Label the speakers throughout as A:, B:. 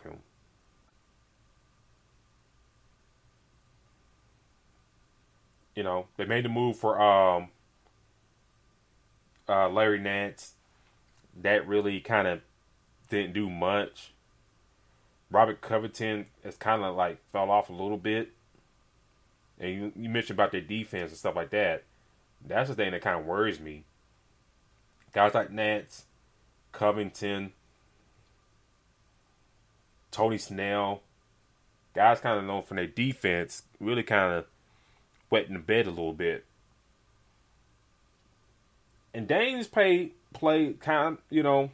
A: of him. They made the move for Larry Nance. That really kind of didn't do much. Robert Covington has kind of like fell off a little bit. And you mentioned about their defense and stuff like that. That's the thing that kind of worries me. Guys like Nance, Covington, Tony Snell, guys kind of known for their defense, really kind of wetting the bed a little bit. And Dame's play kind of,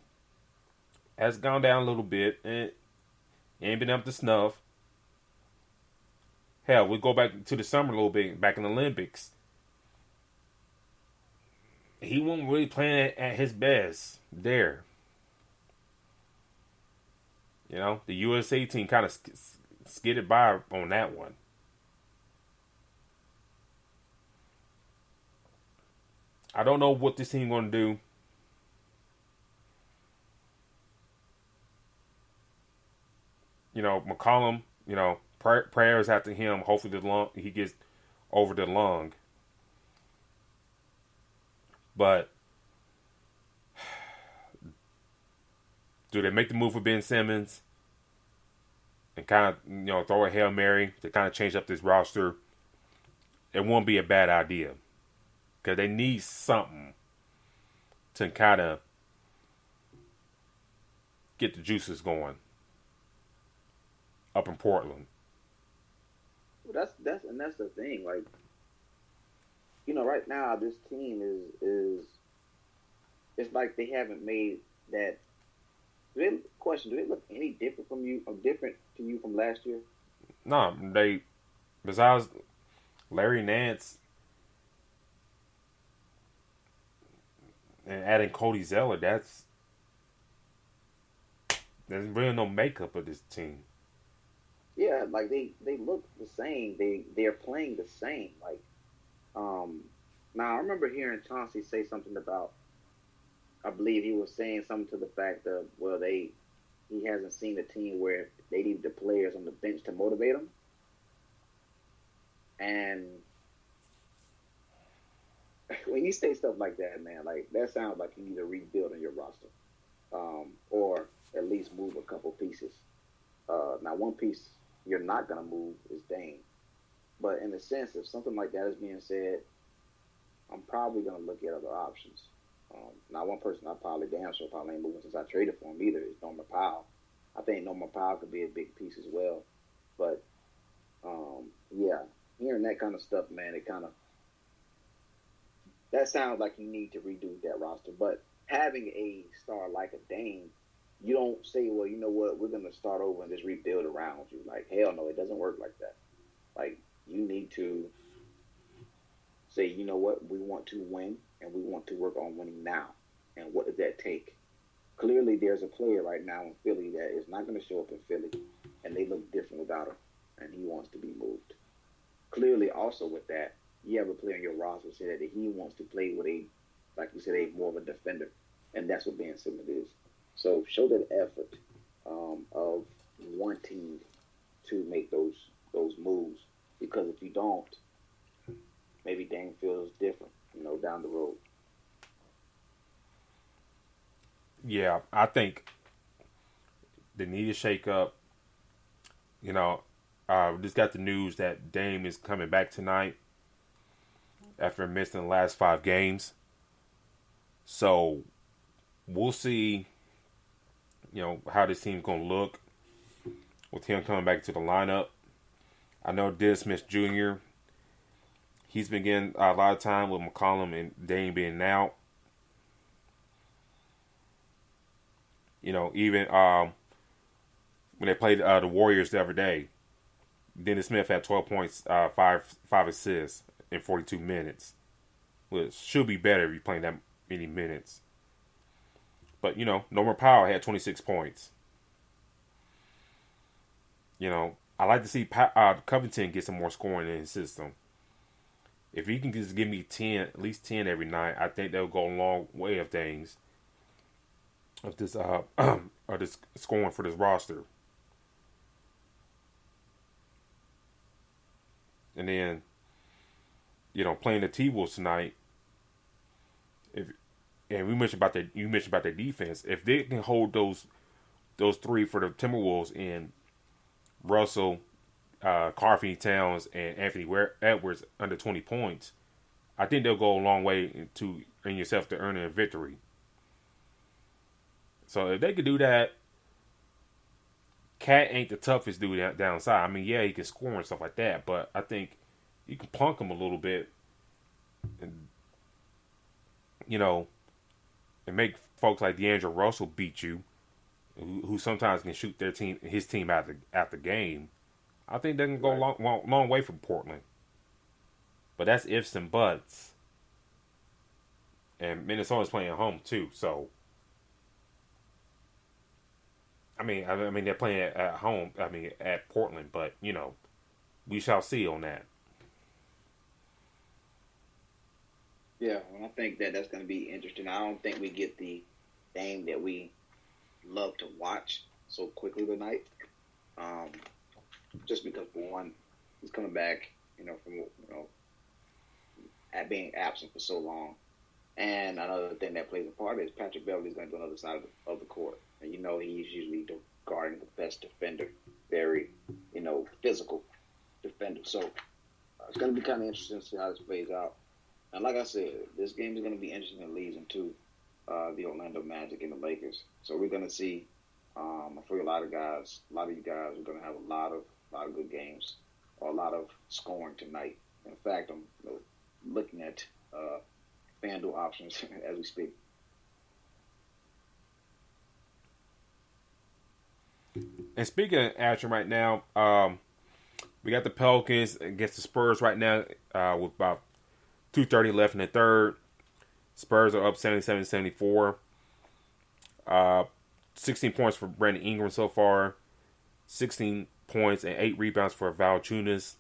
A: has gone down a little bit and ain't been up to snuff. Hell, we go back to the summer a little bit, back in the Olympics. He wasn't really playing at his best there. The USA team kind of skidded by on that one. I don't know what this team going to do. McCollum, prayers after him. Hopefully he gets over the lung. But do they make the move for Ben Simmons and kind of, throw a Hail Mary to kind of change up this roster? It won't be a bad idea because they need something to kind of get the juices going up in Portland.
B: Well, that's the thing. Like, right now this team is it's like they haven't made that. Do they look any different from you, or different to you from last year?
A: No, besides Larry Nance and adding Cody Zeller, there's really no makeup of this team.
B: Yeah, like they look the same. They're playing the same. Like, now I remember hearing Chauncey say something about. I believe he was saying something to the fact of, he hasn't seen a team where they need the players on the bench to motivate them. And when you say stuff like that, man, like that sounds like you need to rebuild on your roster, or at least move a couple pieces. Now, one piece you're not gonna move is Dame, but in the sense, if something like that is being said, I'm probably gonna look at other options. Now, one person I probably ain't moving since I traded for him either is Norman Powell. I think Norman Powell could be a big piece as well. But, yeah, hearing that kind of stuff, man, that sounds like you need to redo that roster. But having a star like a Dame, you don't say, well, you know what, we're going to start over and just rebuild around you. Like, hell no, it doesn't work like that. Like, you need to say, you know what, we want to win. And we want to work on winning now. And what does that take? Clearly, there's a player right now in Philly that is not going to show up in Philly, and they look different without him, and he wants to be moved. Clearly, also with that, you have a player in your roster say that he wants to play with like you said, more of a defender, and that's what Ben Simmons is. So show that effort of wanting to make those moves, because if you don't, maybe Dame feels different. Down the road.
A: Yeah, I think they need to shake up. We just got the news that Dame is coming back tonight after missing the last 5 games. So we'll see, how this team's going to look with him coming back to the lineup. I know Dennis Smith Jr., he's been getting a lot of time with McCollum and Dame being out. Even when they played the Warriors the other day, Dennis Smith had 12 points, 5 assists in 42 minutes, which should be better if you're playing that many minutes. But, Norman Powell had 26 points. I like to see Covington get some more scoring in his system. If he can just give me 10, at least 10 every night, I think that'll go a long way of things. Of this, or this scoring for this roster. and then playing the T Wolves tonight. If and we mentioned about you mentioned about their defense. If they can hold those three for the Timberwolves and Russell, Carfney Towns, and Anthony Edwards under 20 points, I think they'll go a long way in yourself to earning a victory. So if they could do that, Cat ain't the toughest dude downside. I mean, yeah, he can score and stuff like that, but I think you can punk him a little bit, and and make folks like D'Angelo Russell beat you, who sometimes can shoot his team out the game. I think they can go a long way from Portland. But that's ifs and buts. And Minnesota's playing at home too, so I mean they're playing at home. I mean at Portland, but we shall see on that.
B: Yeah, well, I think that's going to be interesting. I don't think we get the game that we love to watch so quickly tonight. Just because, for one, he's coming back, from at being absent for so long. And another thing that plays a part is Patrick Beverley's going to go on the other side of the court. And he's usually guarding the best defender, very, physical defender. So it's going to be kind of interesting to see how this plays out. And like I said, this game is going to be interesting and leads into the Orlando Magic and the Lakers. So we're going to see, I feel a lot of you guys are going to have a lot of good games or a lot of scoring tonight. In fact, I'm looking at FanDuel options as we speak.
A: And speaking of action right now, we got the Pelicans against the Spurs right now with about 2:30 left in the third. Spurs are up 77-74. 16 points for Brandon Ingram so far. 16 points and 8 rebounds for Valanciunas.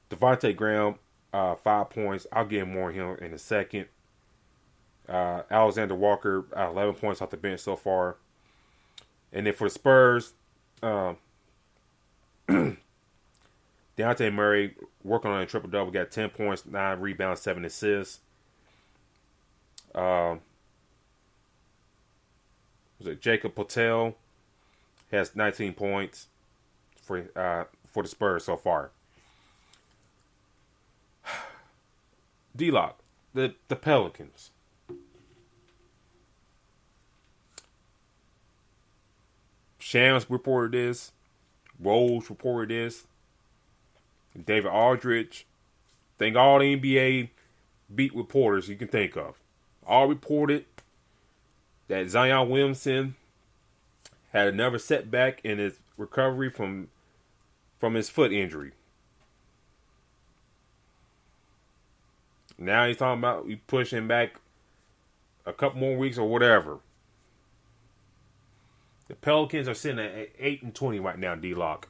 A: Devontae Graham, 5 points. I'll get more on him in a second. Alexander Walker, 11 points off the bench so far. And then for the Spurs, Dejounte Murray working on a triple-double, got 10 points, 9 rebounds, 7 assists. Jacob Patel has 19 points for the Spurs so far. D-Lock, the Pelicans. Shams reported this. Rose reported this. David Aldridge. Think all the NBA beat reporters you can think of. All reported that Zion Williamson had another setback in his recovery from his foot injury. Now he's talking about we push him back a couple more weeks or whatever. The Pelicans are sitting at 8-20 right now, D-Lock.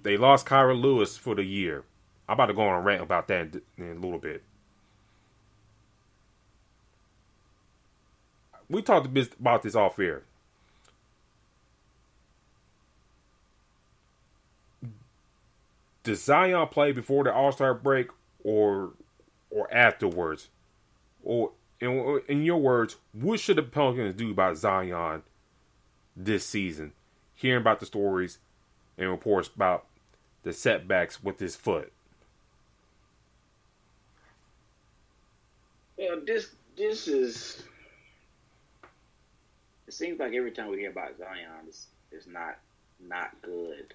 A: They lost Kyra Lewis for the year. I'm about to go on a rant about that in a little bit. We talked a bit about this off air. Does Zion play before the All-Star break or afterwards? Or in your words, what should the Pelicans do about Zion this season? Hearing about the stories and reports about the setbacks with his foot.
B: This is. It seems like every time we hear about Zion, it's not good.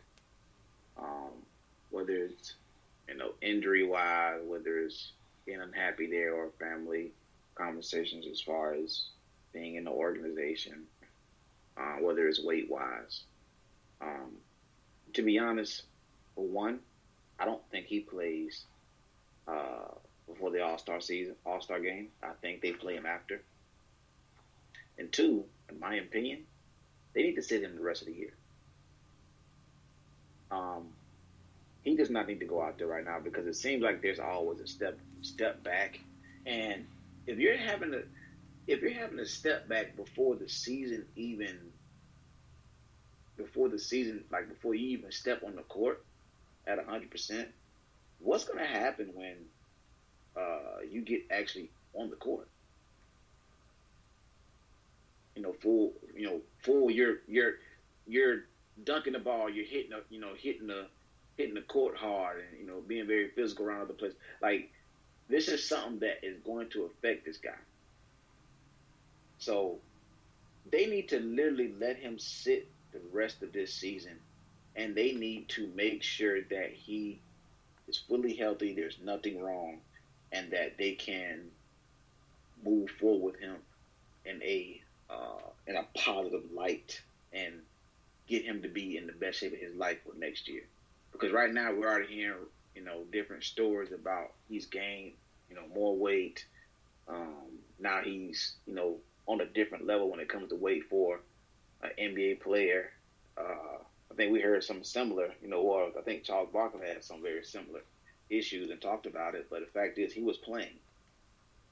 B: Whether it's injury wise, whether it's being unhappy there or family conversations as far as being in the organization, whether it's weight wise. To be honest, for one, I don't think he plays before the All-Star game. I think they play him after. And two, in my opinion, they need to sit him the rest of the year. He does not need to go out there right now because it seems like there's always a step back. And if you're having a step back before the season even before the season, like before you even step on the court at 100%, what's going to happen when you get actually on the court? Full. You're dunking the ball. You're hitting the court hard, and being very physical around other players. Like, this is something that is going to affect this guy. So they need to literally let him sit the rest of this season, and they need to make sure that he is fully healthy. There's nothing wrong, and that they can move forward with him in a positive light and get him to be in the best shape of his life for next year. Because right now we're already hearing, different stories about he's gained, more weight. Now he's, on a different level when it comes to weight for an NBA player. I think we heard something similar, or I think Charles Barkley had some very similar issues and talked about it. But the fact is, he was playing.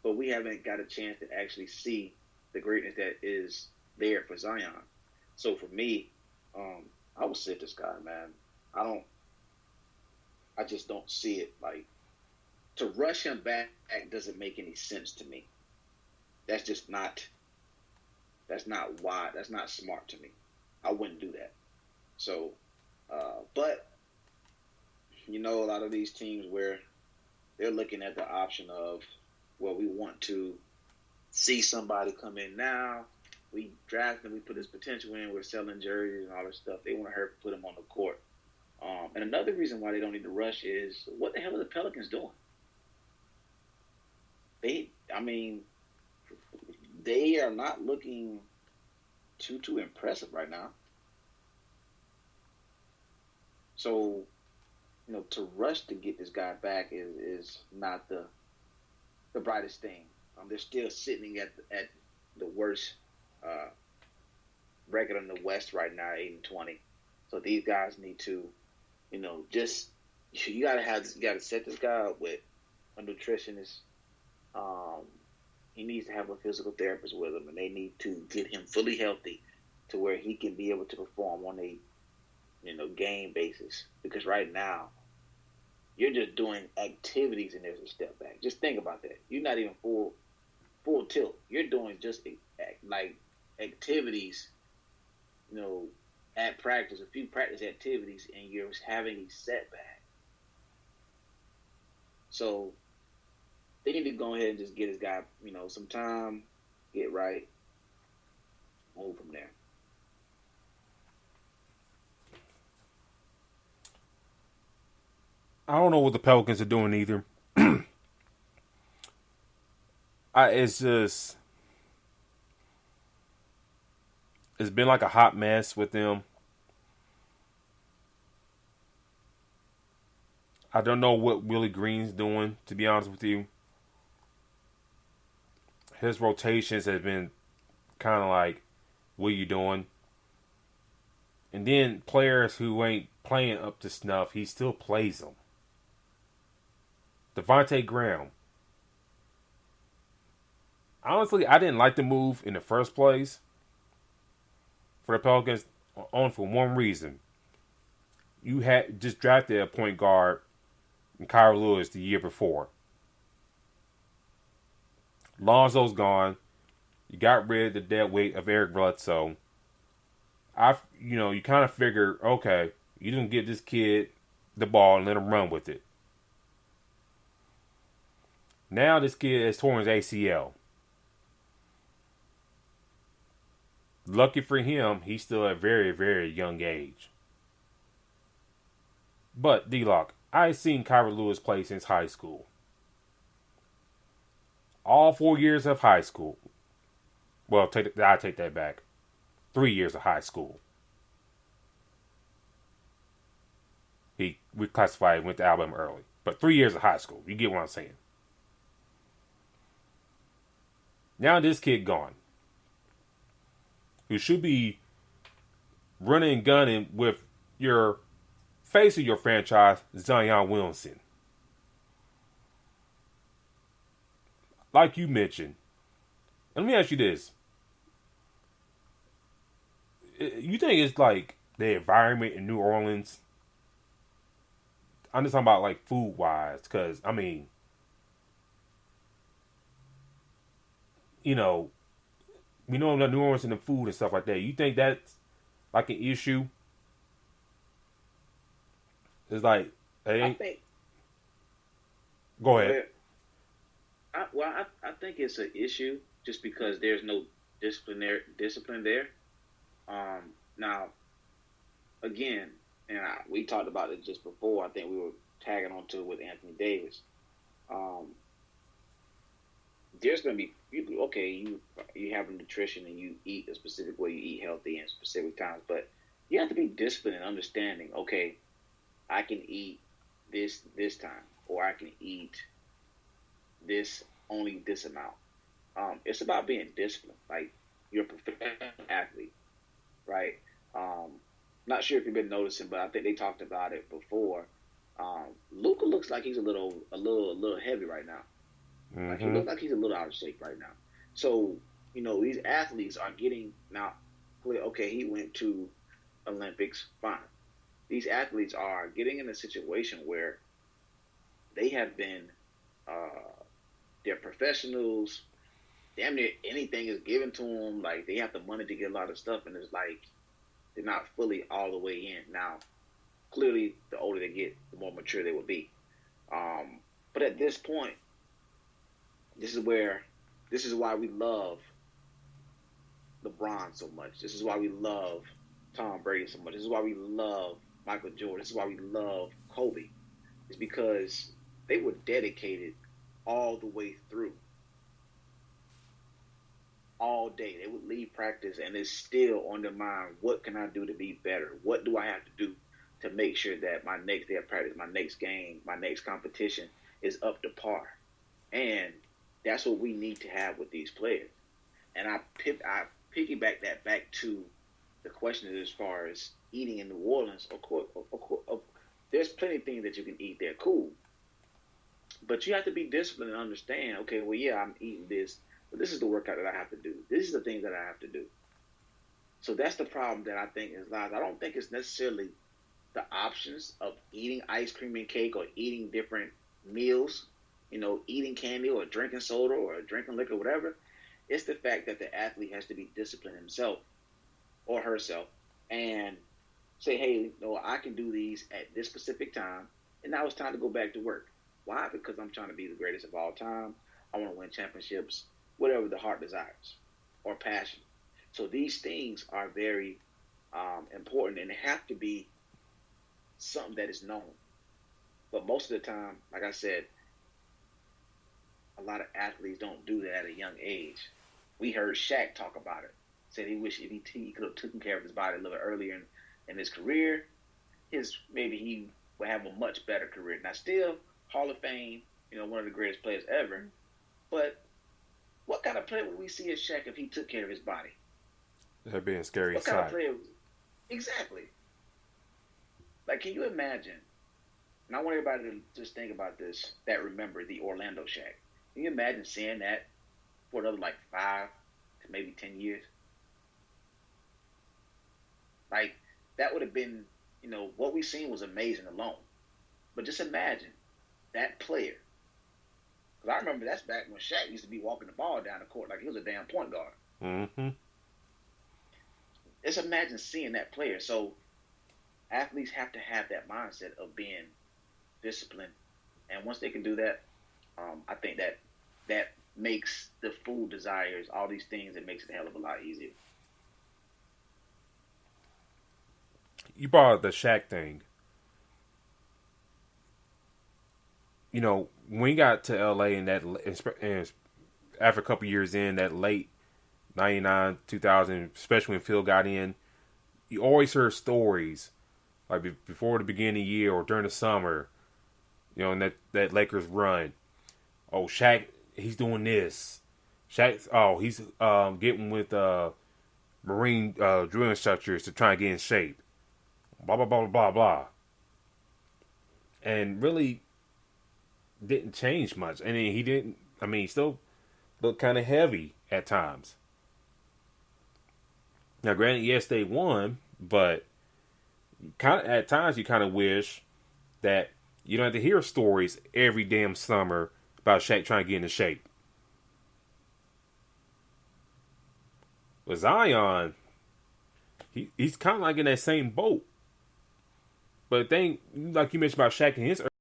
B: But we haven't got a chance to actually see the greatness that is there for Zion. So for me, I would sit this guy, man. I just don't see it. Like, to rush him back doesn't make any sense to me. That's just not. That's not why. That's not smart to me. I wouldn't do that. So, but a lot of these teams where they're looking at the option of, well, we want to see somebody come in now. We draft him, we put his potential in, we're selling jerseys and all this stuff. They want to put him on the court. And another reason why they don't need to rush is, what the hell are the Pelicans doing? They are not looking too impressive right now. So, to rush to get this guy back is not the brightest thing. They're still sitting at the worst record in the West right now, 8-20. So these guys need to, you gotta set this guy up with a nutritionist. He needs to have a physical therapist with him, and they need to get him fully healthy to where he can be able to perform on a game basis. Because right now, you're just doing activities and there's a step back. Just think about that. You're not even full tilt. You're doing just like activities, at practice, a few practice activities, and you're having a setback. So they need to go ahead and just get this guy, some time, get right, move from there.
A: I don't know what the Pelicans are doing either. It's been like a hot mess with them. I don't know what Willie Green's doing, to be honest with you. His rotations have been kind of like, what are you doing? And then players who ain't playing up to snuff, he still plays them. Devontae Graham. Honestly, I didn't like the move in the first place for the Pelicans, only for one reason. You had just drafted a point guard in Kyra Lewis the year before. Lonzo's gone. You got rid of the dead weight of Eric Bledsoe. You kind of figure, okay, you didn't give this kid the ball and let him run with it. Now this kid has torn his ACL. Lucky for him, he's still at a very, very young age. But, D-Lock, I've seen Kyra Lewis play since high school. All 4 years of high school. Well, I take that back. 3 years of high school. He reclassified, went to Alabama early. But 3 years of high school. You get what I'm saying. Now this kid gone. Who should be running and gunning with your face of your franchise, Zion Williamson. Like you mentioned. And let me ask you this. You think it's like the environment in New Orleans. I'm just talking about like food wise, because I mean, you know, we know the New Orleans and the food and stuff like that. You think that's like an issue? It's like,
C: I
A: hey,
C: think.
A: go
C: Go
A: ahead.
C: ahead. I think it's an issue just because there's no discipline there. Now again, and we talked about it just before. I think we were tagging onto it with Anthony Davis. Um, there's going to be okay. You have nutrition and you eat a specific way. You eat healthy in specific times, but you have to be disciplined and understanding. Okay, I can eat this time, or I can eat this only this amount. It's about being disciplined. Like you're a professional athlete, right? Not sure if you've been noticing, but I think they talked about it before. Luka looks like he's a little heavy right now. Like he looks like he's a little out of shape right now. So these athletes are getting now. Okay, he went to Olympics, fine. These athletes are getting in a situation where they have been, they're professionals. Damn near anything is given to them. Like they have the money to get a lot of stuff, and it's like they're not fully all the way in. Now, clearly, the older they get, the more mature they will be. But at this point, this is why we love LeBron so much. This is why we love Tom Brady so much. This is why we love Michael Jordan. This is why we love Kobe. It's because they were dedicated all the way through. All day. They would leave practice and it's still on their mind, what can I do to be better? What do I have to do to make sure that my next day of practice, my next game, my next competition is up to par? And that's what we need to have with these players. And I piggyback that back to the question as far as eating in New Orleans. Of course, there's plenty of things that you can eat there, cool. But you have to be disciplined and understand, okay, well, yeah, I'm eating this, but this is the workout that I have to do. This is the things that I have to do. So that's the problem that I think is lies. I don't think it's necessarily the options of eating ice cream and cake or eating different meals, eating candy or drinking soda or drinking liquor, whatever. It's the fact that the athlete has to be disciplined himself or herself and say, hey, I can do these at this specific time, and now it's time to go back to work. Why? Because I'm trying to be the greatest of all time. I want to win championships, whatever the heart desires or passion. So these things are very important, and they have to be something that is known. But most of the time, like I said, a lot of athletes don't do that at a young age. We heard Shaq talk about it. Said he wished if he could have taken care of his body a little earlier in his career, maybe he would have a much better career. Now, still Hall of Fame, one of the greatest players ever. But what kind of player would we see as Shaq if he took care of his body?
A: That'd be a scary
C: What
A: sight.
C: kind of player? Exactly. Like, can you imagine? And I want everybody to just think about this, that remember the Orlando Shaq. Can you imagine seeing that for another 5 to maybe 10 years? Like, that would have been, what we seen was amazing alone. But just imagine that player. Because I remember that's back when Shaq used to be walking the ball down the court like he was a damn point guard.
A: Mm-hmm.
C: Just imagine seeing that player. So athletes have to have that mindset of being disciplined. And once they can do that, I think that makes the food desires, all these things, it makes it a hell of a lot easier.
A: You brought up the Shaq thing. When we got to LA and after a couple years in, that late 99, 2000, especially when Phil got in, you always heard stories like before the beginning of the year or during the summer, in that Lakers run. Oh, Shaq, he's doing this. Shaq, he's getting with Marine drill instructors to try and get in shape. Blah, blah, blah, blah, blah. And really didn't change much. And he still looked kind of heavy at times. Now, granted, yes, they won, but kind of at times you kind of wish that you don't have to hear stories every damn summer about Shaq trying to get into shape. But Zion, he's kind of like in that same boat. But the thing, like you mentioned about Shaq in his